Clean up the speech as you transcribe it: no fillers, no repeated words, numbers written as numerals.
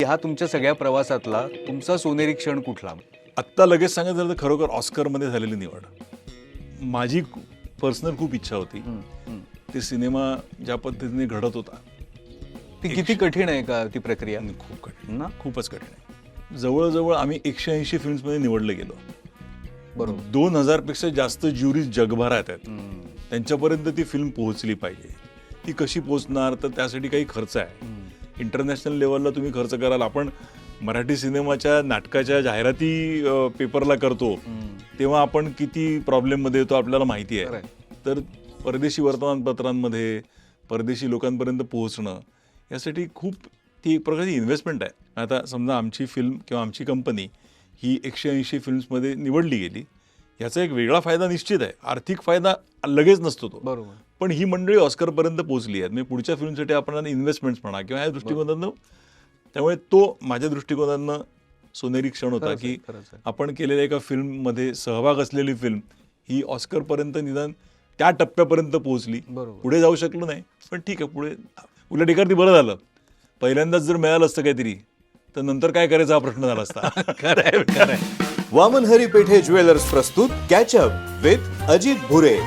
ह्या तुमच्या सगळ्या प्रवासातला तुमचा सोनेरी क्षण कुठला? आत्ता लगेच सांगायचं झालं तर खरोखर ऑस्करमध्ये झालेली निवड. माझी पर्सनल खूप इच्छा होती. ते सिनेमा ज्या पद्धतीने घडत होता ती किती कठीण आहे का ती प्रक्रिया? खूप कठीण ना? खूपच कठीण आहे. जवळजवळ आम्ही 180 फिल्म्समध्ये निवडले गेलो. बरोबर. 2000 पेक्षा जास्त ज्युरीज जगभरात आहेत. त्यांच्यापर्यंत ती फिल्म पोहोचली पाहिजे. ती कशी पोहोचणार, तर त्यासाठी काही खर्च आहे. इंटरनॅशनल लेवलला तुम्ही खर्च कराल. आपण मराठी सिनेमाच्या नाटकाच्या जाहिराती पेपरला करतो तेव्हा आपण किती प्रॉब्लेममध्ये येतो आपल्याला माहिती आहे. तर परदेशी वर्तमानपत्रांमध्ये परदेशी लोकांपर्यंत पोहोचणं यासाठी खूप ती एक प्रकारची इन्व्हेस्टमेंट आहे. आता समजा आमची फिल्म किंवा आमची कंपनी ही 180 फिल्म्समध्ये निवडली गेली, याचा एक वेगळा फायदा निश्चित आहे. आर्थिक फायदा लगेच नसतो तो. बरोबर. पण ही मंडळी ऑस्करपर्यंत पोहोचली आहेत. म्हणजे पुढच्या फिल्मसाठी आपण इन्व्हेस्टमेंट्स म्हणा किंवा या दृष्टिकोनातनं, त्यामुळे तो माझ्या दृष्टिकोनातनं सोनेरी क्षण होता की आपण केलेल्या एका फिल्ममध्ये सहभाग असलेली फिल्म ही ऑस्करपर्यंत निदान त्या टप्प्यापर्यंत पोहोचली. पुढे जाऊ शकलो नाही, पण ठीक आहे, पुढे उलट एखादी बरं झालं. पहिल्यांदाच जर मिळालं असतं काहीतरी तर नंतर काय करायचा हा प्रश्न झाला असता. खरंय. वामन हरी पेठे ज्वेलर्स प्रस्तुत कॅच अप विथ अजित भुरे.